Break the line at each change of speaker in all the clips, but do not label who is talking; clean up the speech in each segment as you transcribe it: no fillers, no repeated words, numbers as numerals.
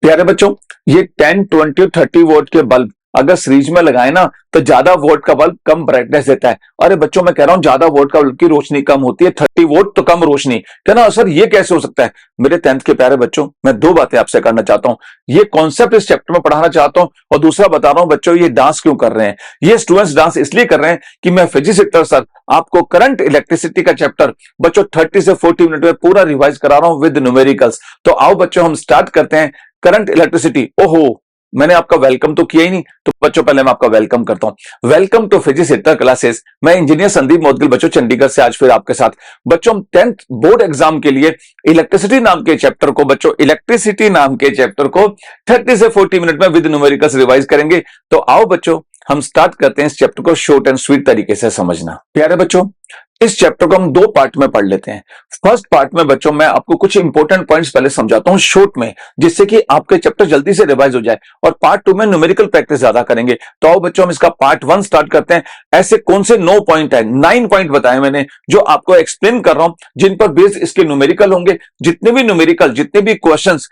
प्यारे बच्चों, ये 10, 20, 30 वोल्ट के बल्ब अगर सीरीज में लगाए ना तो ज्यादा वोल्ट का बल्ब कम ब्राइटनेस देता है। अरे बच्चों, मैं कह रहा हूं ज्यादा वोल्ट का बल्ब की रोशनी कम होती है, 30 वोल्ट तो कम रोशनी। कहना सर ये कैसे हो सकता है? मेरे 10th के प्यारे बच्चों, मैं दो बातें आपसे करना चाहता हूं। ये कॉन्सेप्ट इस चैप्टर में पढ़ाना चाहता हूं और दूसरा बता रहा हूं बच्चों ये डांस क्यों कर रहे हैं। ये स्टूडेंट्स डांस इसलिए कर रहे हैं कि मैं फिजिक्स सेक्टर सर आपको करंट इलेक्ट्रिसिटी का चैप्टर बच्चों 30 से 40 मिनट में पूरा रिवाइज करा रहा हूं विद न्यूमेरिकल्स। तो आओ बच्चों हम स्टार्ट करते हैं। करंट इलेक्ट्रिसिटी, ओहो मैंने आपका वेलकम तो किया ही नहीं, तो बच्चों पहले मैं आपका वेलकम करता हूं। Welcome to physics sector classes. मैं इंजीनियर संदीप मोदगिल बच्चों चंडीगढ़ से आज फिर आपके साथ। बच्चों हम 10th बोर्ड एग्जाम के लिए इलेक्ट्रिसिटी नाम के चैप्टर को बच्चों इलेक्ट्रिसिटी नाम के चैप्टर को 30 से 40 मिनट में विद न्यूमेरिकल्स रिवाइज करेंगे। तो आओ बच्चों हम स्टार्ट करते हैं इस चैप्टर को शॉर्ट एंड स्वीट तरीके से समझना। प्यारे बच्चों, इस चैप्टर को हम दो पार्ट में पढ़ लेते हैं। फर्स्ट पार्ट में बच्चों मैं आपको कुछ इंपॉर्टेंट पॉइंट्स पहले समझाता हूं शॉर्ट में, जिससे कि आपके चैप्टर जल्दी से रिवाइज हो जाए, और पार्ट 2 में न्यूमेरिकल प्रैक्टिस ज्यादा करेंगे। तो आओ बच्चों हम इसका पार्ट 1 स्टार्ट करते हैं। ऐसे कौन से 9 पॉइंट है, 9 पॉइंट बताए मैंने जो आपको एक्सप्लेन कर रहा हूं, जिन पर बेस्ड इसके न्यूमेरिकल होंगे। जितने भी न्यूमेरिकल, जितने भी क्वेश्चंस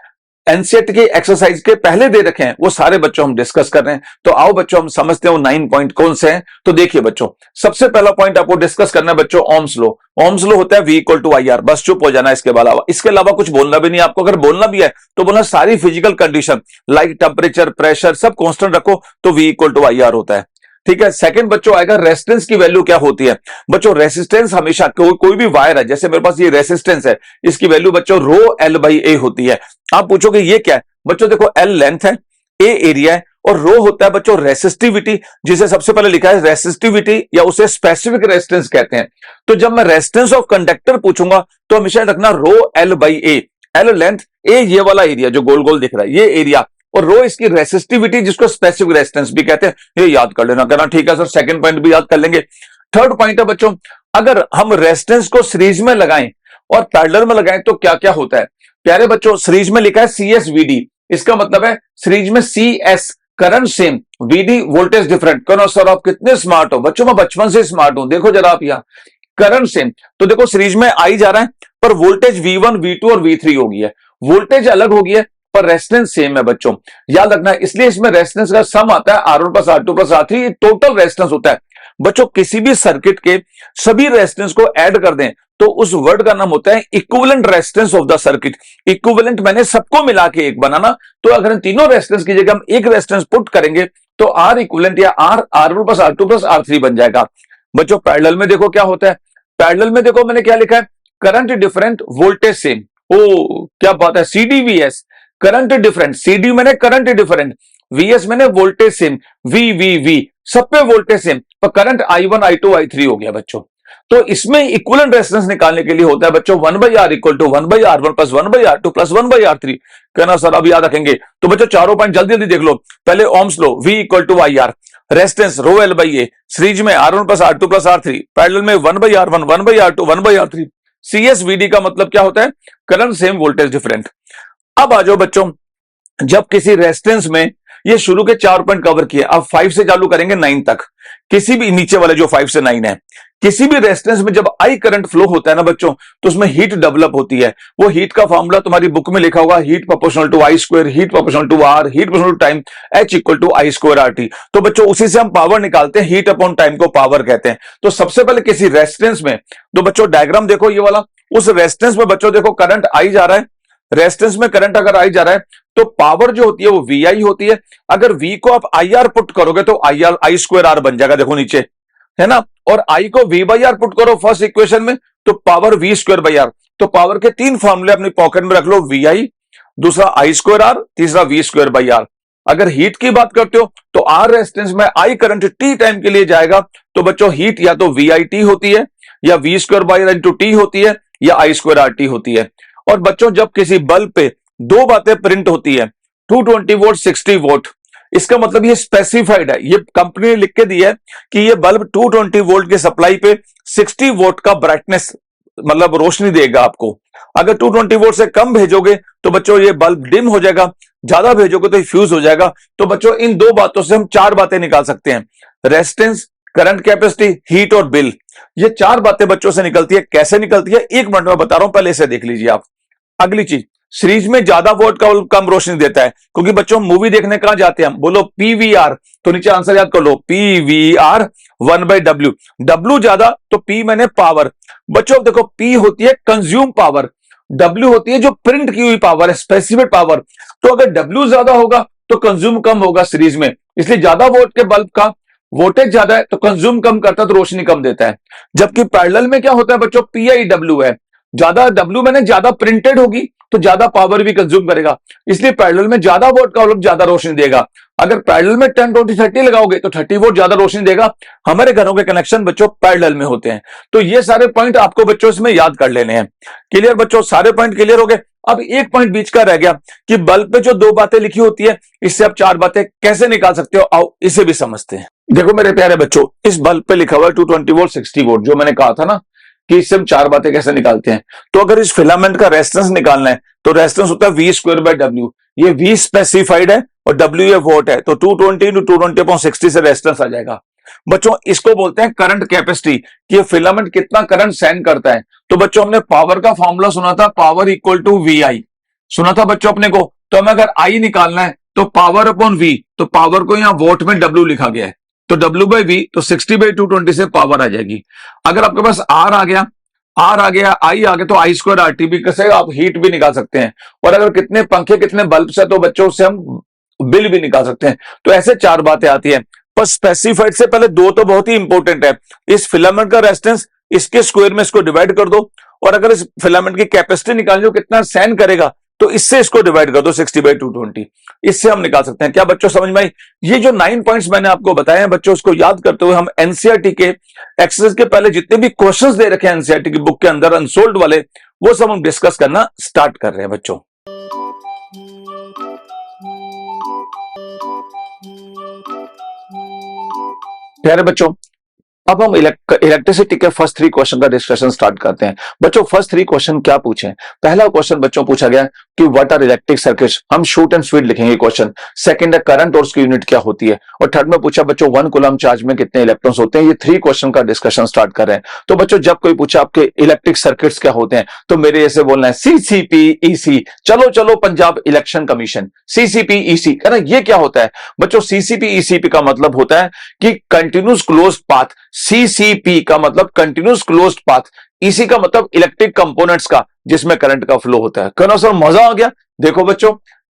एनसीईआरटी के एक्सरसाइज के पहले दे रखे हैं वो सारे बच्चों हम डिस्कस कर रहे हैं। तो आओ बच्चों हम समझते हैं वो 9 पॉइंट कौन से हैं। तो देखिए बच्चों, सबसे पहला पॉइंट आपको डिस्कस करना है बच्चों ओम्स लॉ। ओम्स लॉ होता है V इक्वल टू IR। बस चुप हो जाना, इसके अलावा कुछ बोलना भी नहीं आपको। अगर बोलना भी है तो बोलना सारी physical condition like temperature, pressure सब कांस्टेंट रखो, तो V इक्वल टू IR होता है। ठीक है। सेकंड बच्चों आएगा रेजिस्टेंस की वैल्यू क्या होती है। बच्चों रेजिस्टेंस हमेशा कोई भी वायर है, जैसे मेरे पास ये रेजिस्टेंस है, इसकी वैल्यू बच्चों रो L बाई A होती है। आप पूछोगे ये क्या है? बच्चों देखो L लेंथ है, A एरिया है, और रो होता है बच्चों रेसिस्टिविटी, जिसे सबसे पहले लिखा है रेसिस्टिविटी या उसे स्पेसिफिक रेजिस्टेंस कहते हैं। तो जब मैं रेजिस्टेंस ऑफ कंडक्टर पूछूंगा तो हमेशा रखना रो L by A। L length, A ये वाला एरिया जो गोल गोल दिख रहा है ये एरिया, और रो इसकी रेसिस्टिविटी जिसको स्पेसिफिक रेजिस्टेंस भी कहते हैं। ये याद कर लेना। कहना ठीक है सर, सेकंड पॉइंट भी याद कर लेंगे। थर्ड पॉइंट है बच्चों, अगर हम रेजिस्टेंस को सीरीज में लगाएं और पैरेलल में लगाएं तो क्या क्या होता है। प्यारे बच्चों, सीरीज में लिखा है CSVD, इसका मतलब है सीरीज में CS current same, VD voltage different. कहो सर आप कितने स्मार्ट हो। बच्चों मैं बचपन से स्मार्ट हूं। देखो जरा आप यहां करंट सेम, तो देखो सीरीज में आई जा रहा है पर वोल्टेज V1, V2 और V3 हो गई है। वोल्टेज अलग हो गई है पर रेजिस्टेंस सेम है बच्चों, याद रखना है। इसलिए इसमें रेजिस्टेंस का सम आता है R1 plus R2 plus R3, total resistance होता है। बच्चों किसी भी सर्किट के सभी रेजिस्टेंस को ऐड कर दें तो उस वर्ड का नाम होता है equivalent resistance of the circuit. Equivalent मैंने सबको मिला के एक बनाना, तो अगर इन तीनों रेजिस्टेंस की जगह हम एक रेजिस्टेंस पुट करेंगे तो R इक्विवेलेंट या R1 plus R2 plus R3 बन जाएगा। बच्चों पैरेलल में देखो क्या होता है। पैरेलल में देखो मैंने क्या लिखा है, करंट डिफरेंट वोल्टेज सेम। ओ क्या बात है, CDVS करंट डिफरेंट। CD मैंने करंट डिफरेंट, VS मैंने वोल्टेज सेम, VVV सब पे वोल्टेज सेम, पर करंट I1, I2, I3 हो गया बच्चों। तो इसमें इक्विवेलेंट रेजिस्टेंस निकालने के लिए होता है बच्चों 1/R equal to 1/R1 plus 1/R2 plus 1/R3। कहना सर अब याद रखेंगे, तो बच्चों चारों पॉइंट जल्दी जल्दी देख लो। पहले ओम्स लो, V equal to IR, resistance rho L by A, series में R1 plus R2 plus R3, parallel में 1/R1, 1/R2, 1/R3। CSVD का मतलब क्या होता है, करंट सेम वोल्टेज डिफरेंट। अब आ जाओ बच्चों, जब किसी रेजिस्टेंस में, ये शुरू के 4 पॉइंट कवर किए, अब 5 से चालू करेंगे 9 तक। किसी भी नीचे वाले जो 5 से 9 है, किसी भी रेजिस्टेंस में जब I करंट फ्लो होता है ना बच्चों, तो उसमें हीट डेवलप होती है। वो हीट का फॉर्मूला तुम्हारी बुक में लिखा होगा, heat proportional to I square, heat proportional to R, heat proportional to time, H equal to I square RT। तो बच्चों उसी से हम पावर निकालते हैं, हीट अपॉन टाइम को पावर कहते हैं। तो सबसे पहले किसी रेजिस्टेंस में, तो बच्चों डायग्राम देखो ये वाला, उस रेजिस्टेंस में बच्चों देखो करंट आई जा रहा है, रेजिस्टेंस में करंट अगर आई जा रहा है तो पावर जो होती है वो VI होती है। अगर V को आप IR पुट करोगे तो IR I स्क्वायर R बन जाएगा, देखो नीचे है ना। और I को V बाई R पुट करो फर्स्ट इक्वेशन में तो power V square by R। तो पावर के 3 फॉर्मूले अपनी पॉकेट में रख लो, VI, दूसरा I स्क्वायर R, तीसरा V स्क्वायर बाई R। अगर हीट की बात करते हो तो R रेजिस्टेंस में I करंट T टाइम के लिए जाएगा, तो बच्चों हीट या तो VIT होती है या V square by R into T होती है या I स्क्वायर RT होती है। और बच्चों जब किसी बल्ब पे दो बातें प्रिंट होती है, 220 वोल्ट, 60 वोल्ट, इसका मतलब ये स्पेसिफाइड है, ये कंपनी ने लिख के दी है कि ये बल्ब 220 वोल्ट के सप्लाई पे 60 वोल्ट का ब्राइटनेस मतलब रोशनी देगा आपको। अगर 220 वोल्ट से कम भेजोगे तो बच्चों ये बल्ब डिम हो जाएगा, ज्यादा भेजोगे तो फ्यूज हो जाएगा। तो बच्चों इन दो बातों से हम 4 बातें निकाल सकते हैं, रेजिस्टेंस, करंट कैपेसिटी, हीट और बिल। ये 4 बातें बच्चों से निकलती है। कैसे निकलती है 1 मिनट में बता रहा हूं, पहले इसे देख लीजिए आप। अगली चीज, सीरीज में ज्यादा वोट का बल्ब कम रोशनी देता है, क्योंकि बच्चों मूवी देखने कहां जाते हैं हम, बोलो पीवीआर, तो नीचे आंसर याद कर लो, पीवीआर 1/W, डब्ल्यू ज्यादा तो पी मैंने पावर। बच्चों देखो पी होती है कंज्यूम पावर, डब्ल्यू होती है जो प्रिंट की हुई पावर है, स्पेसिफिक पावर। तो अगर डब्ल्यू ज्यादा होगा तो कंज्यूम कम होगा सीरीज में, इसलिए ज्यादा वोट के बल्ब का वोटेज ज्यादा है तो कंज्यूम कम करता है, तो रोशनी कम देता है। जबकि पैरेलल में क्या होता है बच्चों, पीआईडब्ल्यू है, ज्यादा डब्ल्यू मैंने ज्यादा प्रिंटेड होगी तो ज्यादा पावर भी कंज्यूम करेगा, इसलिए पैरेलल में ज्यादा वोट का बल्ब ज्यादा रोशनी देगा। अगर पैरेलल में 10 20 30 लगाओगे तो 30 वोट ज्यादा रोशनी देगा। हमारे घरों के कनेक्शन बच्चों पैरेलल में होते हैं। तो ये सारे पॉइंट आपको बच्चों इसमें याद कर लेने हैं। क्लियर बच्चों, सारे पॉइंट क्लियर हो गए। अब एक पॉइंट बीच का रह गया कि बल्ब पे जो 2 बातें लिखी होती है, इससे आप 4 बातें कैसे निकाल सकते हो, आओ इसे भी समझते हैं। देखो मेरे प्यारे बच्चों, इस बल्ब पे लिखा हुआ है 220 वोल्ट 60 वोल्ट, जो मैंने कहा था ना कि इससे हम 4 बातें कैसे निकालते हैं। तो अगर इस फिलामेंट का रेजिस्टेंस निकालना है तो रेजिस्टेंस होता है V²/W, ये V स्पेसिफाइड है और W ये वोट है, तो 220 × 220/60 से रेजिस्टेंस आ जाएगा। बच्चों इसको बोलते हैं करंट कैपेसिटी, कि ये फिलामेंट कितना करंट सेंड करता है। तो बच्चों हमने पावर का फॉर्मूला सुना था, पावर इक्वल टू VI सुना था बच्चों अपने को। तो हमें अगर I निकालना है तो पावर अपॉन V, तो पावर को यहां वोट में W लिखा गया है, तो W/V, तो 60/220 से पावर आ जाएगी। अगर आपके पास R आ गया, I आ गया, तो I² RT भी कैसे आप हीट भी निकाल सकते हैं। और अगर कितने पंखे कितने बल्ब से, तो बच्चों उससे हम बिल भी निकाल सकते हैं। तो ऐसे 4 बातें आती है। पर स्पेसिफाइड से पहले 2 तो बहुत ही इंपॉर्टेंट है। इस फिलामेंट का रेजिस्टेंस, इसके स्क्वायर में इसको डिवाइड कर दो, और अगर इस फिलामेंट की कैपेसिटी निकालनी हो कितना सेंड करेगा, तो इससे इसको डिवाइड कर दो 60/220, इससे हम निकाल सकते हैं। क्या बच्चों समझ में आई? ये जो 9 पॉइंट्स मैंने आपको बताए हैं बच्चों, उसको याद करते हुए हम एनसीईआरटी के एक्सरसाइज के पहले जितने भी क्वेश्चंस दे रखे हैं एनसीईआरटी की बुक के अंदर अनसोल्ड वाले, वो सब हम डिस्कस करना स्टार्ट कर रहे हैं बच्चों। प्यारे बच्चों, अब हम इलेक्ट्रिसिटी के फर्स्ट 3 क्वेश्चन का डिस्कशन स्टार्ट करते हैं। बच्चों फर्स्ट 3 क्वेश्चन क्या पूछे? पहला क्वेश्चन बच्चों पूछा गया कि व्हाट आर इलेक्ट्रिक सर्किट्स, हम शॉर्ट एंड स्वीट लिखेंगे क्वेश्चन। सेकंड है करंट और उसकी यूनिट क्या होती है, और थर्ड में पूछा बच्चों 1 कूलम चार्ज में कितने इलेक्ट्रॉन्स होते हैं। ये 3 क्वेश्चन का डिस्कशन स्टार्ट कर रहे हैं। तो बच्चों जब कोई पूछा आपके इलेक्ट्रिक सर्किट्स क्या होते हैं, तो मेरे ऐसे बोलना है CCP/EC, चलो चलो पंजाब इलेक्शन कमीशन, CCP/EC, है ना। ये क्या होता है बच्चों? CCP/ECP का मतलब होता है कि कंटिन्यूस क्लोज पाथ। CCP का मतलब कंटिन्यूस क्लोज्ड पाथ, EC का मतलब इलेक्ट्रिक कंपोनेंट्स का जिसमें करंट का फ्लो होता है। कहना सर मजा आ गया। देखो बच्चों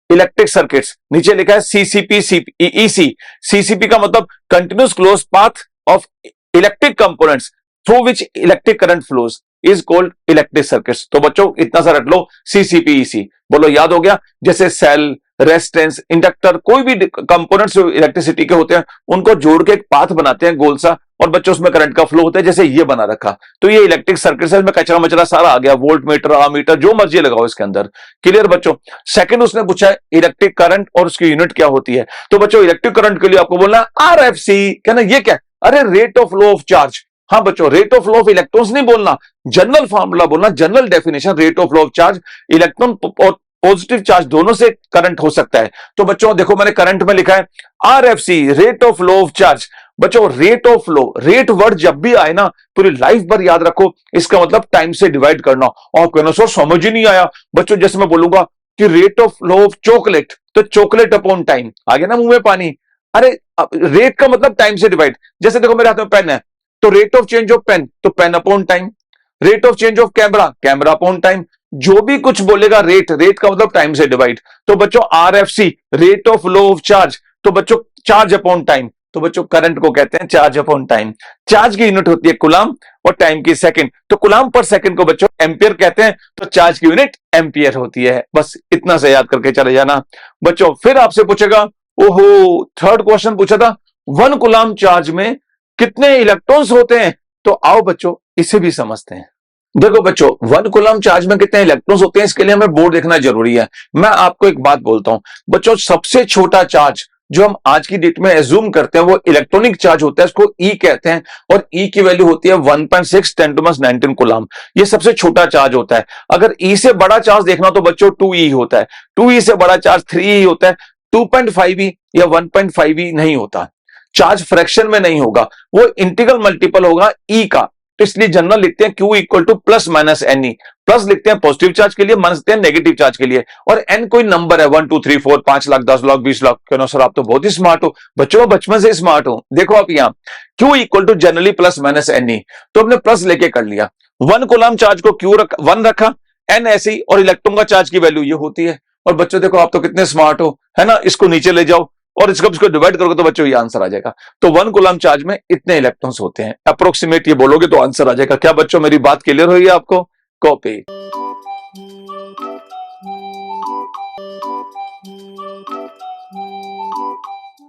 इलेक्ट्रिक सर्किट्स, नीचे लिखा है CCP/EC। CCP का मतलब continuous closed path of electric components through which electric current flows is called electric circuits. तो बच्चों इतना सा रट लो, CCP/EC। बोलो याद हो गया? जैसे सेल, रेजिस्टेंस, इंडक्टर, कोई भी कंपोनेंट्स इलेक्ट्रिसिटी के होते हैं उनको जोड़ के एक पाथ बनाते हैं गोल सा, और बच्चों उसमें करंट का फ्लो होता है, जैसे ये बना रखा। तो ये इलेक्ट्रिक सर्किट है, इसमें कचरा मचरा सारा आ गया, वोल्ट मीटर, आमीटर, जो मर्जी लगाओ इसके अंदर। क्लियर बच्चों? सेकंड उसने पूछा है इलेक्ट्रिक करंट और उसकी यूनिट क्या होती है। तो बच्चों इलेक्ट्रिक करंट के लिए आपको बोलना है RFC। कहना ये क्या? अरे rate of flow of charge. हाँ बच्चों, rate of flow of electrons नहीं बोलना, जनरल फॉर्मूला बोलना, general definition, rate of flow of charge. Electron और पॉजिटिव चार्ज दोनों से करंट हो सकता है। तो बच्चों देखो मैंने करंट में लिखा है RFC, rate of flow of charge. बच्चों rate of flow, rate word जब भी आए ना पूरी लाइफ भर याद रखो, इसका मतलब टाइम से डिवाइड करना। और कहना सर समझ ही नहीं आया। बच्चों जैसे मैं बोलूंगा कि rate of flow of chocolate, तो चॉकलेट अपॉन टाइम, आ गया ना मुंह में पानी। अरे रेट का मतलब टाइम से डिवाइड। जैसे देखो मेरे हाथ में पेन है, तो rate of change of pen, तो pen upon time. Rate of change of camera, camera upon time. जो भी कुछ बोलेगा रेट, रेट का मतलब टाइम से डिवाइड। तो बच्चों RFC, rate of flow of charge, तो बच्चों चार्ज अपॉन टाइम। तो बच्चों करंट को कहते हैं चार्ज अपॉन टाइम। चार्ज की यूनिट होती है कूलम और टाइम की सेकंड, तो कूलम पर सेकंड को बच्चों एम्पियर कहते हैं, तो चार्ज की यूनिट एम्पियर होती है। बस इतना से याद करके चले जाना बच्चों। फिर आपसे पूछेगा, ओहो थर्ड क्वेश्चन पूछा था 1 कूलम चार्ज में कितने इलेक्ट्रॉन्स होते हैं। तो आओ बच्चों इसे भी समझते हैं। देखो बच्चों 1 कूलम चार्ज में कितने इलेक्ट्रॉन्स होते हैं, इसके लिए हमें बोर्ड देखना जरूरी है। मैं आपको एक बात बोलता हूं बच्चों, सबसे छोटा चार्ज जो हम आज की डेट में एज्यूम करते हैं वो इलेक्ट्रॉनिक चार्ज होता है, इसको E कहते हैं, और E की वैल्यू होती है 1.6 × 10⁻19 कूलम। ये सबसे छोटा चार्ज होता है। अगर E से बड़ा चार्ज देखना तो बच्चों 2E होता है, 2E से बड़ा चार्ज 3E होता है, 2.5E या 1.5E नहीं होता। चार्ज फ्रैक्शन में नहीं होगा, वो इंटीग्रल मल्टीपल होगा E का। तो इसलिए जनरल लिखते हैं Q = +- NE, प्लस लिखते हैं पॉजिटिव चार्ज के लिए, माइनस लिखते हैं नेगेटिव चार्ज के लिए। और एन कोई नंबर है 1 2 3 4 5 लाख 10 लाख 20 लाख। क्यों सर आप तो बहुत ही स्मार्ट हो। बच्चों मैं बचपन से स्मार्ट हूं। देखो आप यहां Q equal to generally plus minus NE, तो हमने प्लस लेके कर लिया। 1 कूलम चार्ज को Q 1 रखा, N ऐसी, और इलेक्ट्रॉन का चार्ज की वैल्यू ये होती है। और बच्चों देखो आप तो कितने स्मार्ट हो, है ना। इसको नीचे ले जाओ और इसको डिवाइड करोगे तो बच्चों ये आंसर आ जाएगा। तो 1 कूलम चार्ज में इतने इलेक्ट्रॉन्स होते हैं, अप्रोक्सीमेट ये बोलोगे तो आंसर आ जाएगा। क्या बच्चों मेरी बात क्लियर हुई है आपको? कॉपी।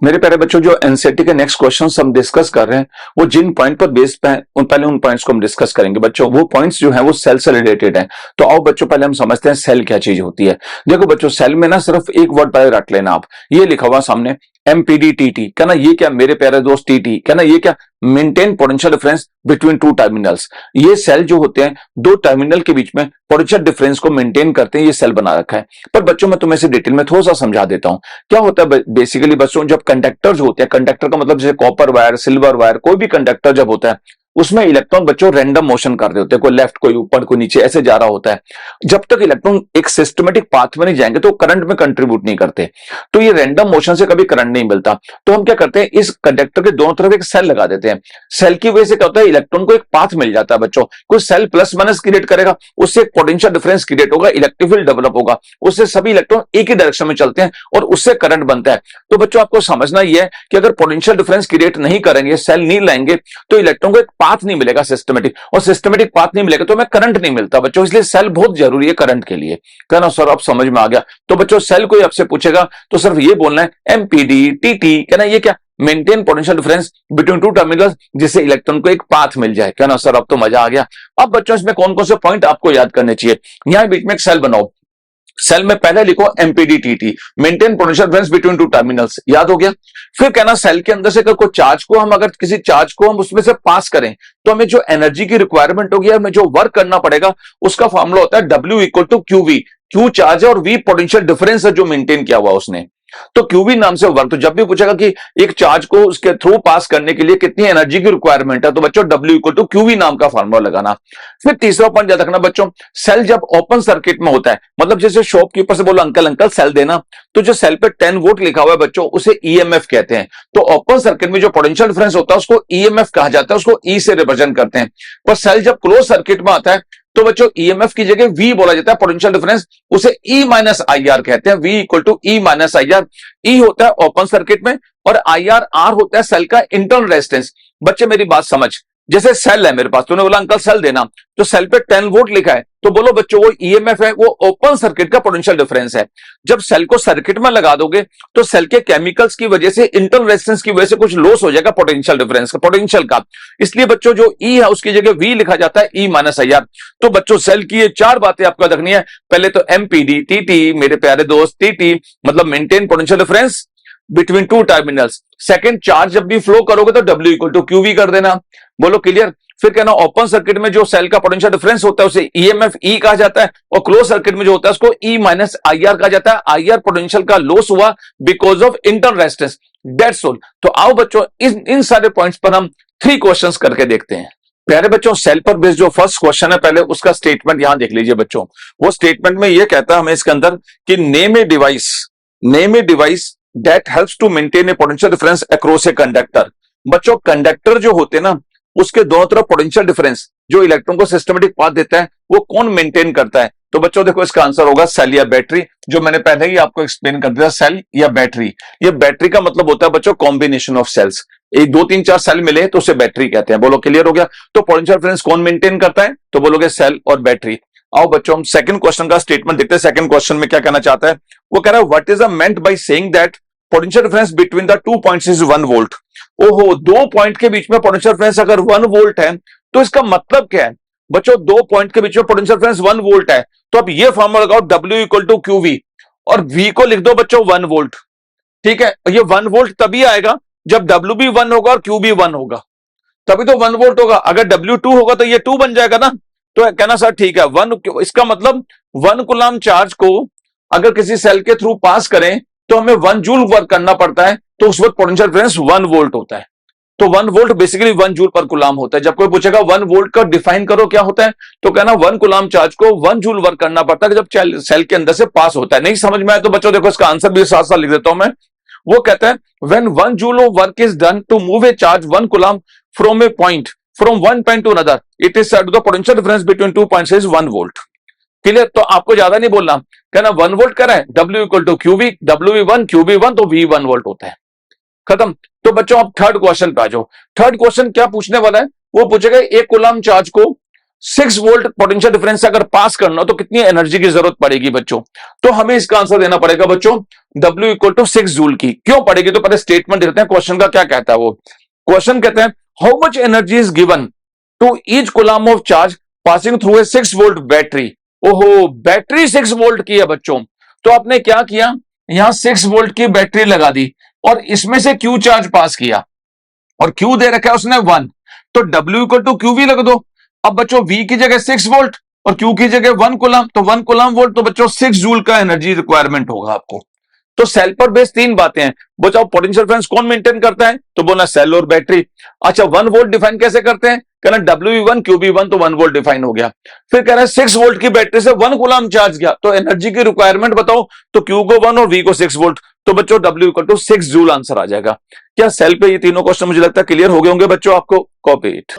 मेरे प्यारे बच्चों, जो एनसीईआरटी के नेक्स्ट क्वेश्चन हम डिस्कस कर रहे हैं वो जिन पॉइंट पर बेस्ड पे हैं पहले उन पॉइंट्स को हम डिस्कस करेंगे बच्चों। वो पॉइंट्स जो हैं वो सेल से रिलेटेड हैं। तो आओ बच्चों पहले हम समझते हैं सेल क्या चीज होती है। देखो बच्चों, सेल में ना सिर्फ एक वर्ड पहले रख लेना आप, ये लिखा हुआ सामने MPDTT, कहना ये क्या मेरे प्यारे दोस्त, TT कहना ये क्या, maintain potential difference between two terminals. ये सेल जो होते हैं दो टर्मिनल के बीच में पोटेंशियल डिफरेंस को मेंटेन करते हैं, ये सेल बना रखा है। पर बच्चों मैं तुम्हें से डिटेल में थोड़ा सा समझा देता हूं। क्या होता है बेसिकली बच्चों, जब कंडक्टर जो होते हैं, कंडक्टर का मतलब जैसे कॉपर वायर, सिल्वर वायर, कोई भी कंडक्टर जब होता है उसमें इलेक्ट्रॉन बच्चों रैंडम मोशन कर रहे होते हैं, कोई लेफ्ट कोई ऊपर कोई नीचे ऐसे जा रहा होता है। जब तक इलेक्ट्रॉन एक सिस्टमेटिक पाथ में नहीं जाएंगे तो करंट में कंट्रीब्यूट नहीं करते। तो ये रैंडम मोशन से कभी करंट नहीं मिलता। तो हम क्या करते हैं, इस कंडक्टर के दोनों तरफ एक सेल लगा देते हैं। सेल की वजह से क्या होता है, इलेक्ट्रॉन को एक पाथ मिल जाता है बच्चों। कोई सेल प्लस माइनस क्रिएट करेगा, उससे एक पोटेंशियल डिफरेंस क्रिएट होगा, इलेक्ट्रिक फील्ड डेवलप होगा, उससे सभी इलेक्ट्रॉन एक ही डायरेक्शन में चलते हैं और उससे करंट बनता है। तो बच्चों आपको समझना यह है कि अगर पोटेंशियल डिफरेंस क्रिएट नहीं करेंगे, सेल नहीं लाएंगे, तो इलेक्ट्रॉन को एक पाथ नहीं मिलेगा सिस्टमेटिक, और सिस्टमेटिक पाथ नहीं मिलेगा तो हमें करंट नहीं मिलता बच्चों। इसलिए सेल बहुत जरूरी है करंट के लिए। कहना सर आप समझ में आ गया। तो बच्चों सेल कोई आपसे पूछेगा तो सिर्फ ये बोलना है MPDTT, कहना ये क्या, maintain potential difference between two terminals, जिससे इलेक्ट्रॉन को एक पाथ मिल जाए। कहना सर अब तो मजा आ गया। अब बच्चों इसमें कौन कौन से पॉइंट आपको याद करने चाहिए। यहां बीच में एक सेल बनाओ, सेल में पहले लिखो MPDTT, maintain potential difference between two terminals, याद हो गया। फिर कहना सेल के अंदर से अगर कोई चार्ज को हम, अगर किसी चार्ज को हम उसमें से पास करें तो हमें जो एनर्जी की रिक्वायरमेंट होगी, हमें जो वर्क करना पड़ेगा, उसका फॉर्मूला होता है W equal to QV। Q charge है और V पोटेंशियल डिफरेंस है जो मेंटेन किया हुआ उसने, तो QV नाम से वर्क। तो जब भी पूछेगा कि एक चार्ज को उसके थ्रू पास करने के लिए कितनी एनर्जी की रिक्वायरमेंट है, तो बच्चों W इक्वल टू QV नाम का फार्मूला लगाना। फिर तीसरा पॉइंट याद रखना बच्चों, सेल जब ओपन सर्किट में होता है, मतलब जैसे शॉपकीपर से बोलो अंकल अंकल सेल देना, तो जो सेल पे 10 वोल्ट लिखा हुआ है बच्चों उसे EMF कहते हैं। तो ओपन सर्किट में जो पोटेंशियल डिफरेंस होता है उसको EMF कहा जाता है, उसको E से रिप्रेजेंट करते हैं। पर सेल जब क्लोज सर्किट में आता है तो बच्चों EMF की जगह V बोला जाता है, पोटेंशियल डिफरेंस, उसे E माइनस IR कहते हैं। V equal to E minus IR। E होता है ओपन सर्किट में और IR R होता है सेल का इंटरनल रेजिस्टेंस। बच्चे मेरी बात समझ, जैसे सेल है मेरे पास, तूने बोला अंकल सेल देना, तो सेल पे 10 वोल्ट लिखा है, तो बोलो बच्चों वो EMF है, वो ओपन सर्किट का पोटेंशियल डिफरेंस है। जब सेल को सर्किट में लगा दोगे तो सेल के केमिकल्स की वजह से, इंटरनल रेजिस्टेंस की वजह से कुछ लॉस हो जाएगा पोटेंशियल डिफरेंस का, पोटेंशियल का। इसलिए बच्चों जो E है उसकी जगह V लिखा जाता है, E माइनस IR। तो बच्चों सेल की ये चार बातें आपको याद रखनी है। पहले तो MPDTT मेरे प्यारे दोस्त, TT मतलब maintain potential difference between two terminals. Second, charge जब भी फ्लो करोगे तो W इक्वल टू QV कर देना। बोलो क्लियर। फिर कहना ओपन सर्किट में जो सेल का पोटेंशियल डिफरेंस होता है उसे EMF E कहा जाता है, और क्लोज सर्किट में जो होता है उसको E माइनस IR कहा जाता है। IR पोटेंशियल का लॉस हुआ because of internal resistance, that's all. तो आओ बच्चों इन सारे पॉइंट्स पर हम 3 क्वेश्चंस करके देखते हैं। प्यारे बच्चों सेल पर बेस्ड जो फर्स्ट क्वेश्चन है, पहले उसका स्टेटमेंट यहां देख लीजिए बच्चों। वो स्टेटमेंट में ये कहता है हमें इसके अंदर कि name a device that helps to maintain a potential difference across a conductor. बच्चों कंडक्टर जो होते हैं ना, उसके दोनों तरफ पोटेंशियल डिफरेंस जो इलेक्ट्रॉन को सिस्टमेटिक पाथ देता है वो कौन मेंटेन करता है। तो बच्चों देखो इसका आंसर होगा सेल या बैटरी, जो मैंने पहले ही आपको एक्सप्लेन कर दिया, सेल या बैटरी। ये बैटरी का मतलब होता है बच्चों कॉम्बिनेशन ऑफ सेल्स, एक 2 3 4 सेल मिले तो उसे बैटरी कहते हैं। बोलो क्लियर हो गया। तो पोटेंशियल डिफरेंस कौन मेंटेन करता है, तो बोलोगे सेल और बैटरी। आओ बच्चों हम सेकंड क्वेश्चन का स्टेटमेंट देखते हैं। सेकंड क्वेश्चन में क्या कहना चाहता है, वो कह रहा है what is the meant by saying that potential difference between the 2 points is 1 volt. ओहो, 2 पॉइंट के बीच में पोटेंशियल डिफरेंस अगर 1 वोल्ट है तो इसका मतलब क्या है बच्चों, 2 पॉइंट के बीच में पोटेंशियल डिफरेंस 1 वोल्ट है, तो अब ये फॉर्मूला लगाओ W इक्वल टू QV और V को लिख दो बच्चों 1 वोल्ट। ठीक है, ये 1 वोल्ट तभी आएगा जब W भी 1 होगा और Q भी 1 होगा, तभी तो 1 वोल्ट होगा। अगर W 2 होगा तो ये 2 बन जाएगा ना। तो कहना सर ठीक है 1, इसका मतलब 1 कूलम चार्ज को अगर किसी सेल के थ्रू पास करें तो हमें 1 जूल वर्क करना पड़ता है, तो उस वक्त पोटेंशियल डिफरेंस 1 वोल्ट होता है। तो 1 वोल्ट बेसिकली 1 जूल पर कुलाम होता है। जब कोई पूछेगा 1 वोल्ट का डिफाइन करो क्या होता है, तो कहना 1 कुलाम चार्ज को 1 जूल वर्क करना पड़ता है जब सेल के अंदर से पास होता है। नहीं समझ में आया तो बच्चों देखो इसका आंसर भी साथ साथ लिख देता हूं मैं। वो कहता है when 1 joule of work is done to move a charge 1 coulomb from a point from one point to another it is said the potential difference between 2 points is 1 volt. Clear? तो आपको ज्यादा नहीं बोलना, कहना 1 वोल्ट कर रहा है, W equal to QV, WV1 QV1 तो V 1 वोल्ट होता है। खत्म। तो बच्चों आप थर्ड क्वेश्चन पे आ जाओ। थर्ड क्वेश्चन क्या पूछने वाला है, वो पूछेगा 1 कुलाम चार्ज को 6 वोल्ट पोटेंशियल डिफरेंस से अगर पास करना हो तो कितनी एनर्जी की जरूरत पड़ेगी बच्चों। तो हमें इसका आंसर देना पड़ेगा बच्चों W इक्वल टू 6 जूल की। क्यों पड़ेगी, तो पहले स्टेटमेंट देखते हैं क्वेश्चन का क्या कहता है। वो क्वेश्चन कहते हैं how much energy is given to each coulomb of charge passing through a 6 volt battery. ओहो, बैटरी 6 वोल्ट की है बच्चों। तो आपने क्या किया, यहां 6 वोल्ट की बैटरी लगा दी और इसमें से Q चार्ज पास किया और Q दे रखा है उसने 1, तो W इक्वल टू QV लग दो। अब बच्चों V की जगह 6 वोल्ट और Q की जगह 1 कुलाम, तो 1 कुलाम वोल्ट, तो बच्चों 6 जूल का एनर्जी रिक्वायरमेंट होगा आपको। तो सेल पर बेस 3 बातें हैं। बचाओ पोटेंशियल डिफरेंस कौन मेंटेन करता है, तो बोला सेल और बैटरी। अच्छा 1 वोल्ट डिफाइन कैसे करते हैं, कहना WV1 QV1 तो 1 वोल्ट डिफाइन हो गया। फिर कह रहा है 6 वोल्ट की बैटरी से 1 कुलाम चार्ज गया, तो एनर्जी की रिक्वायरमेंट बताओ, तो Q को 1 और V को 6 वोल्ट, तो बच्चों W equal to 6 joule answer आ जाएगा। क्या सेल पे ये तीनों क्वेश्चन मुझे लगता है क्लियर हो गए होंगे बच्चों आपको। Copy it.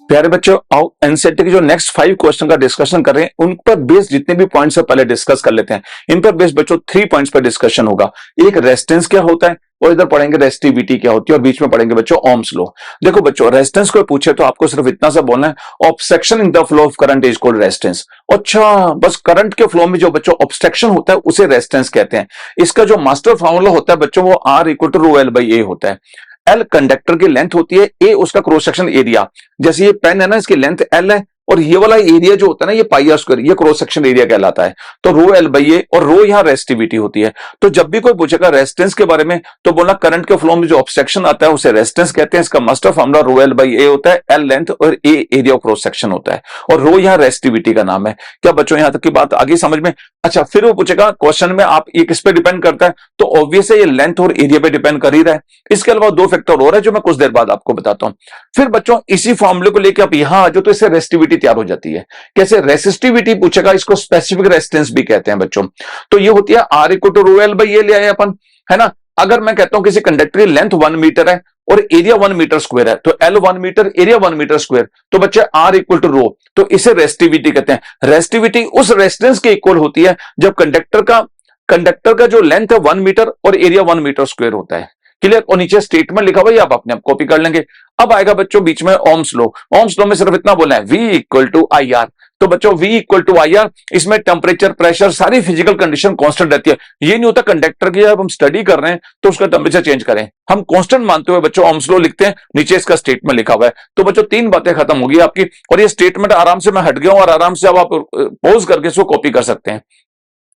प्यारे बच्चों आओ एनसीईआरटी के जो नेक्स्ट 5 क्वेश्चन का डिस्कशन कर रहे हैं उन पर बेस जितने भी पॉइंट्स है पहले डिस्कस कर लेते हैं। इन पर बेस बच्चों 3 पॉइंट्स पर डिस्कशन होगा। एक रेजिस्टेंस क्या होता है और इधर पढ़ेंगे रेजिस्टिविटी क्या होती है और बीच में पढ़ेंगे बच्चों ओम्स लॉ। देखो बच्चों रेजिस्टेंस को पूछे तो आपको सिर्फ इतना सा बोलना है obstruction in the flow of current is called resistance. अच्छा बस करंट के फ्लो में जो बच्चों ऑब्स्ट्रक्शन होता है उसे रेजिस्टेंस कहते हैं। इसका जो मास्टर फॉर्मूला होता है बच्चों वो R equal to rho L by A होता है। L कंडक्टर की लेंथ होती है, A उसका क्रॉस सेक्शन एरिया। जैसे ये पेन है ना इसकी लेंथ L है और ये वाला एरिया जो होता है ना ये पाई आर स्क्वायर, ये क्रॉस सेक्शन एरिया कहलाता है। तो रो L बाई A और रो यहाँ रेजिस्टिविटी होती है। तो जब भी कोई पूछेगा रेजिस्टेंस के बारे में तो बोलना करंट के फ्लो में जो ऑब्स्ट्रक्शन आता है उसे रेजिस्टेंस कहते हैं। इसका master formula rho L by A होता है, L लेंथ और A area of cross section होता है और रो यहाँ रेजिस्टिविटी का नाम है। क्या बच्चों यहां तक की बात आगे समझ में। अच्छा फिर वो पूछेगा क्वेश्चन में आप ये किस पे डिपेंड करता है, तो ऑब्वियस है ये लेंथ और एरिया पे डिपेंड कर ही रहा है। इसके अलावा 2 फैक्टर और है जो मैं कुछ देर बाद आपको बताता हूं। फिर बच्चों इसी फॉर्मूले को लेकर आप यहां आ जाओ तो इससे रेजिस्टिविटी तैयार हो जाती है। कैसे रेसिस्टिविटी पूछेगा, इसको स्पेसिफिक रेजिस्टेंस भी कहते हैं बच्चों। तो ये होती है R equal to rho L by A ले आए अपन, है ना। अगर मैं कहता हूं किसी कंडक्टर की लेंथ 1 मीटर है और एरिया 1 मीटर स्क्वायर है तो L 1 metre area 1 metre square, तो बच्चे R इक्वल टू रो, तो इसे रेजिस्टिविटी कहते हैं। रेजिस्टिविटी उस रेजिस्टेंस के इक्वल होती है जब कंडक्टर का जो लेंथ है 1 मीटर और एरिया 1 मीटर स्क्वायर होता है। क्लियर? और नीचे स्टेटमेंट लिखा हुआ है आप अपने आप कॉपी कर लेंगे। अब आएगा बच्चों बीच में ओम्स लॉ। ओम्स लॉ में सिर्फ इतना बोलना है V इक्वल टू IR। तो बच्चों V इक्वल टू IR, इसमें टेम्परेचर प्रेशर सारी फिजिकल कंडीशन कांस्टेंट रहती है। ये नहीं होता कंडक्टर की जब हम स्टडी कर रहे हैं तो उसका टेम्परेचर चेंज करें, हम कांस्टेंट मानते हुए बच्चों ओम्स लॉ लिखते हैं। नीचे इसका स्टेटमेंट लिखा हुआ है। तो बच्चों 3 बातें खत्म होगी आपकी और ये स्टेटमेंट आराम से मैं हट गया हूं और आराम से अब आप पॉज करके इसको कॉपी कर सकते हैं।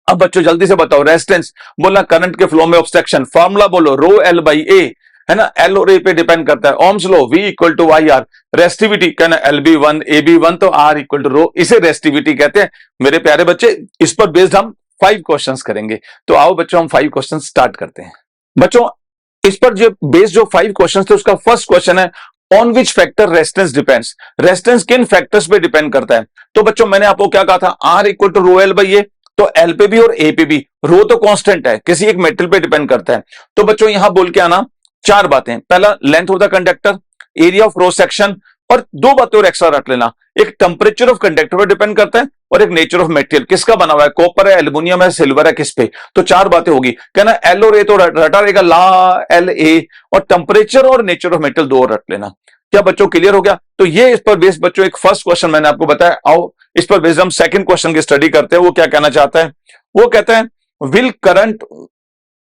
अब बच्चों जल्दी से बताओ रेजिस्टेंस बोलना करंट के फ्लो में ऑब्स्ट्रक्शन, फार्मूला बोलो रो L बाई A, है ना। L और A पे डिपेंड करता है। Ohm's law V equal to IR, resistivity कहना LB1 AB1 तो R इक्वल टू रो, इसे रेजिस्टिविटी कहते हैं। मेरे प्यारे बच्चे इस पर बेस्ड हम 5 क्वेश्चंस करेंगे। तो आओ बच्चों हम 5 क्वेश्चन स्टार्ट करते हैं। बच्चों इस पर जो बेस्ड जो 5 क्वेश्चन थे उसका फर्स्ट क्वेश्चन है on which factor resistance depends. Resistance किन फैक्टर्स पे डिपेंड करता है। तो बच्चों मैंने आपको क्या कहा था, R equal to rho L by A, तो L पे भी और A पे भी। रो तो कांस्टेंट है, किसी एक मेटल पे डिपेंड करता है। तो बच्चों यहां बोल के आना 4 बातें। पहला length of the conductor, area of cross section, और 2 बातें और एक्स्ट्रा रख लेना। एक टेम्परेचर ऑफ कंडक्टर पे डिपेंड करता है और एक नेचर ऑफ मेटेरियल, किसका बना हुआ है, कॉपर है, एल्युमिनियम है, सिल्वर है, किस पे। तो 4 बातें होगी। कहना L और A तो रटा रहेगा ला L A, और टेम्परेचर और नेचर ऑफ मेटेरियल 2 और रख लेना। क्या बच्चों क्लियर हो गया। तो ये इस पर बेस्ड बच्चों एक फर्स्ट क्वेश्चन मैंने आपको बताया। आओ इस पर बेस्ड हम सेकंड क्वेश्चन की स्टडी करते हैं। वो क्या कहना चाहता है, वो कहता है will current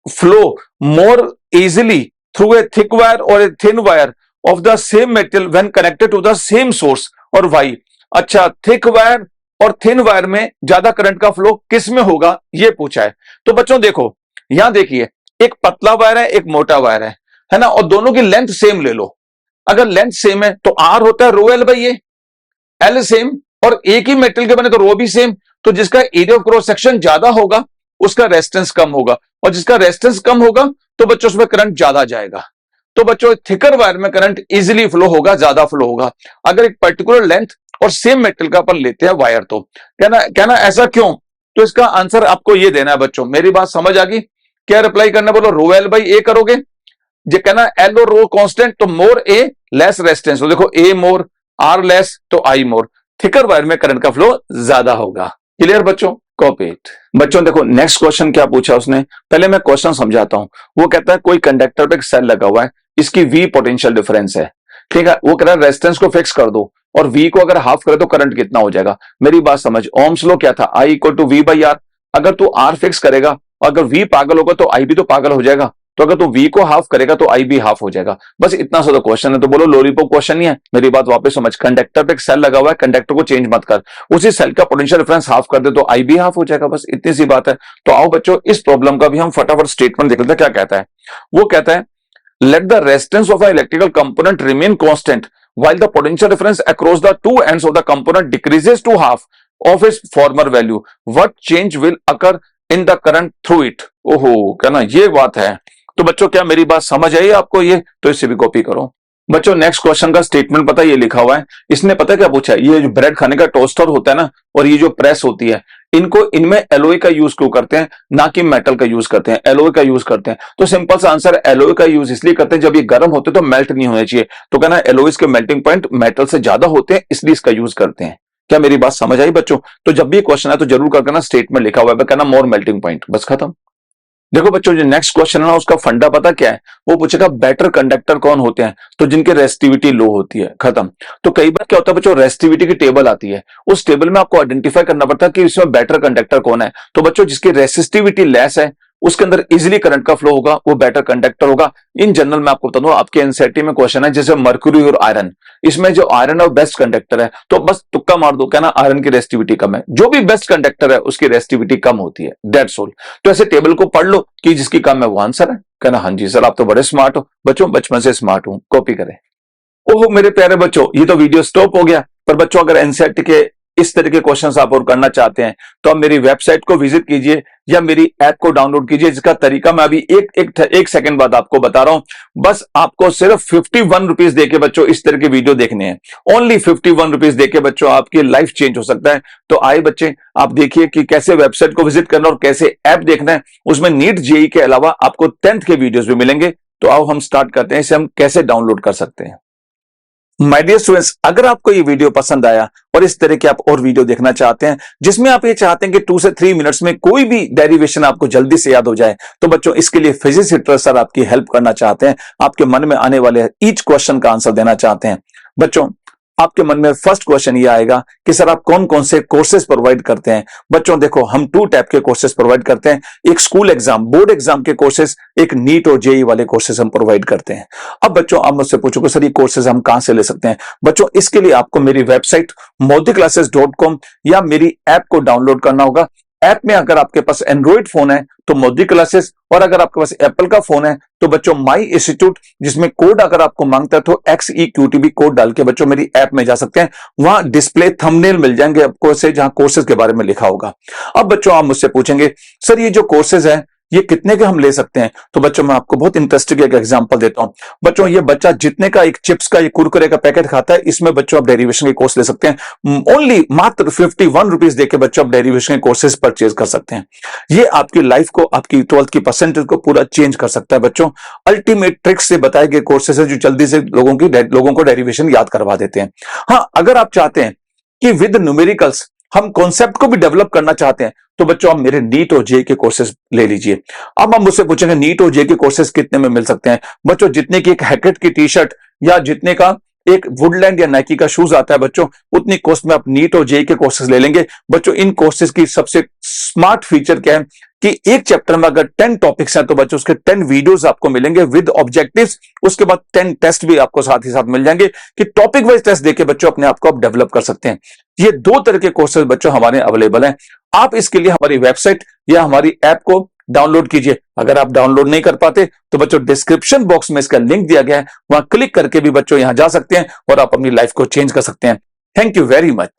flow more easily through a thick wire और a thin wire of the same material when connected to the same source, और वाई। अच्छा थिक वायर और थिन वायर में ज्यादा करंट का फ्लो किस में होगा ये पूछा है। तो बच्चों देखो यहां देखिए एक पतला वायर है एक मोटा वायर है ना, और दोनों की लेंथ सेम ले लो। अगर लेंथ सेम है तो R होता है रो L by A, L same और एक ही मेटल के बने तो रो भी सेम। तो जिसका एरिया ऑफ क्रॉस सेक्शन ज्यादा होगा उसका रेजिस्टेंस कम होगा, और जिसका रेजिस्टेंस कम होगा तो बच्चों उसमें करंट ज्यादा जाएगा। तो बच्चों थिकर वायर में करंट इजीली फ्लो होगा, ज्यादा फ्लो होगा। अगर एक पर्टिकुलर लेंथ और सेम मेटल का अपन लेते हैं वायर, तो कहना ऐसा क्यों? तो इसका आंसर आपको ये देना है बच्चों। मेरी बात समझ आ गई? क्या रिप्लाई करना, बोलो रो एल बाई ए करोगे। ये कहना एल और रो कांस्टेंट, तो मोर ए लेस रेजिस्टेंस, तो देखो ए मोर आर लेस तो आई मोर, थिकर वायर में करंट का फ्लो ज्यादा होगा। क्लियर बच्चों? Copy it. बच्चों देखो नेक्स्ट क्वेश्चन क्या पूछा उसने, पहले मैं क्वेश्चन समझाता हूं। वो कहता है कोई कंडक्टर पे एक सेल लगा हुआ है, इसकी वी पोटेंशियल डिफरेंस है, ठीक है। वो कह रहा है रेजिस्टेंस को फिक्स कर दो और वी को अगर हाफ करे तो करंट कितना हो जाएगा। मेरी बात समझ, ओम्स लॉ क्या था, I equal to V by R. अगर तू आर फिक्स करेगा, अगर वी पागल होगा तो आई भी तो पागल हो जाएगा, तो अगर तू वी को हाफ करेगा तो आई भी हाफ हो जाएगा। बस इतना सा तो क्वेश्चन है। तो बोलो लॉलीपॉप क्वेश्चन नहीं है। मेरी बात वापस समझ, कंडक्टर पे एक सेल लगा हुआ है, कंडक्टर को चेंज मत कर, उसी सेल का पोटेंशियल डिफरेंस हाफ कर दे तो आई भी हाफ हो जाएगा, बस इतनी सी बात है। तो आओ बच्चों इस प्रॉब्लम का भी हम फटाफट स्टेटमेंट देख लेते हैं क्या कहता है। वो कहता है let the resistance of an electrical component remain constant while the potential difference across the two ends of the component decreases to half of its former value. What change will occur in the current through it? ओहो, क्या ना ये बात है। तो बच्चों क्या मेरी बात समझ आई आपको ये? तो इससे भी कॉपी करो। बच्चों नेक्स्ट क्वेश्चन का स्टेटमेंट पता ये लिखा हुआ है। इसने पता क्या पूछा है, ये जो ब्रेड खाने का टोस्टर होता है ना, और ये जो प्रेस होती है, इनमें एलोय का यूज क्यों करते हैं, ना कि मेटल का यूज करते हैं, एलोय का यूज करते हैं। तो सिंपल सा आंसर है, एलोय का यूज इसलिए करते हैं जब ये गर्म होते हैं तो मेल्ट नहीं होने चाहिए, तो कहना एलोयस के मेल्टिंग पॉइंट मेटल से ज्यादा होते हैं, इसलिए इसका यूज करते हैं। क्या मेरी बात समझ आई बच्चों? तो जब भी क्वेश्चन है तो जरूर करके ना स्टेटमेंट लिखा हुआ है, कहना मोर मेल्टिंग पॉइंट, बस खत्म। देखो बच्चों जो नेक्स्ट क्वेश्चन है ना, उसका फंडा पता क्या है? वो पूछेगा बेटर कंडक्टर कौन होते हैं, तो जिनके रेसिस्टिविटी लो होती है, खत्म। तो कई बार क्या होता है बच्चों, रेसिस्टिविटी की टेबल आती है, उस टेबल में आपको आइडेंटिफाई करना पड़ता है कि इसमें बेटर कंडक्टर कौन है। तो बच्चों जिसकी रेसिस्टिविटी लेस है उसके अंदर इजीली करंट का फ्लो होगा, वो बेटर कंडक्टर होगा। इन जनरल में आपको बता दूं, आपके एनसीईआरटी में क्वेश्चन है जैसे मर्क्यूरी और आयरन, इसमें जो आयरन है बेस्ट कंडक्टर है, तो बस तुक्का मार दो, कहना आयरन की रेसिस्टिविटी कम है, जो भी बेस्ट कंडक्टर है उसकी रेसिस्टिविटी कम होती है, दैट्स ऑल। तो ऐसे टेबल को पढ़ लो कि जिसकी कम है वो आंसर है। कहना हाँ जी सर आप तो बड़े स्मार्ट हो। बच्चों बचपन से स्मार्ट हूं, कॉपी करें। ओहो मेरे प्यारे बच्चों, ये तो वीडियो स्टॉप हो गया, पर बच्चों अगर एनसीईआरटी के इस तरह के क्वेश्चंस आप और करना चाहते हैं तो आप मेरी वेबसाइट को विजिट कीजिए या मेरी ऐप को डाउनलोड कीजिए, जिसका तरीका मैं अभी एक सेकंड बाद आपको बता रहा हूं। बस आपको सिर्फ 51 रुपीज देके बच्चों इस तरह के वीडियो देखने हैं, ओनली 51 रुपीज देके बच्चों आपकी लाइफ चेंज हो सकता है। तो आए बच्चे आप देखिए कि कैसे वेबसाइट को विजिट करना और कैसे ऐप देखना है। उसमें नीट जेई के अलावा आपको 10th के वीडियोज भी मिलेंगे। तो आओ हम स्टार्ट करते हैं, इसे हम कैसे डाउनलोड कर सकते हैं। माय डियर स्टूडेंट्स, अगर आपको ये वीडियो पसंद आया और इस तरह के आप और वीडियो देखना चाहते हैं जिसमें आप ये चाहते हैं कि 2 से 3 मिनट्स में कोई भी डेरिवेशन आपको जल्दी से याद हो जाए, तो बच्चों इसके लिए फिजिक्स टीचर सर आपकी हेल्प करना चाहते हैं, आपके मन में आने वाले ईच क्वेश्चन का आंसर देना चाहते हैं। बच्चों आपके मन में फर्स्ट क्वेश्चन ये आएगा कि सर आप कौन कौन से कोर्सेज प्रोवाइड करते हैं। बच्चों देखो हम 2 टाइप के कोर्सेज प्रोवाइड करते हैं, एक स्कूल एग्जाम बोर्ड एग्जाम के कोर्सेज, एक नीट और जेई वाले कोर्सेज हम प्रोवाइड करते हैं। अब बच्चों आप मुझसे पूछोगे सर ये कोर्सेज हम कहां से ले सकते हैं। बच्चों इसके लिए आपको मेरी वेबसाइट modiclasses.com या मेरी ऐप को डाउनलोड करना होगा। ऐप में अगर आपके पास एंड्रॉइड फोन है तो मोदी क्लासेस, और अगर आपके पास एप्पल का फोन है तो बच्चों माई इंस्टीट्यूट, जिसमें कोड अगर आपको मांगता है तो XEQTB कोड डाल के बच्चों मेरी ऐप में जा सकते हैं। वहां डिस्प्ले थंबनेल मिल जाएंगे आपको से जहां कोर्सेज के बारे में लिखा होगा। अब बच्चों आप मुझसे पूछेंगे सर ये जो कोर्सेज है ये कितने के हम ले सकते हैं। तो बच्चों मैं आपको बहुत इंटरेस्टिंग एक एग्जांपल देता हूं। बच्चों ये बच्चा जितने का एक चिप्स का ये कुरकुरे का पैकेट खाता है, इसमें बच्चों आप डेरिवेशन के कोर्स ले सकते हैं। ओनली मात्र 51 रुपीज देके बच्चों आप डेरिवेशन के कोर्सेज परचेज कर सकते हैं। ये आपकी लाइफ को, आपकी 12th की परसेंटेज को पूरा चेंज कर सकता है। बच्चों अल्टीमेट ट्रिक्स से बताए गए कोर्सेज है जो जल्दी से लोगों को डेरिवेशन याद करवा देते हैं। हाँ अगर आप चाहते हैं कि विद न्यूमेरिकल्स हम कॉन्सेप्ट को भी डेवलप करना चाहते हैं तो बच्चों आप मेरे नीट और जे के कोर्सेज ले लीजिए। अब हम मुझसे पूछेंगे नीट और जे के कोर्सेज कितने में मिल सकते हैं। बच्चों जितने की एक हैकेट की टी शर्ट या जितने का एक वुडलैंड या नाइकी का शूज आता है बच्चों, उतनी कॉस्ट में आप नीट और जे के कोर्सेज ले लेंगे। बच्चों इन कोर्सेज की सबसे स्मार्ट फीचर क्या है कि एक चैप्टर में अगर 10 टॉपिक्स हैं तो बच्चों उसके 10 वीडियोस आपको मिलेंगे विद ऑब्जेक्टिव्स। उसके बाद 10 टेस्ट भी आपको साथ ही साथ मिल जाएंगे कि टॉपिक वाइज टेस्ट देके बच्चों अपने आप को आप डेवलप कर सकते हैं। ये 2 तरह के कोर्सेज बच्चों हमारे अवेलेबल हैं। आप इसके लिए हमारी वेबसाइट या हमारी ऐप को डाउनलोड कीजिए। अगर आप डाउनलोड नहीं कर पाते तो बच्चों डिस्क्रिप्शन बॉक्स में इसका लिंक दिया गया है, वहां क्लिक करके भी बच्चों यहां जा सकते हैं और आप अपनी लाइफ को चेंज कर सकते हैं। Thank you very much.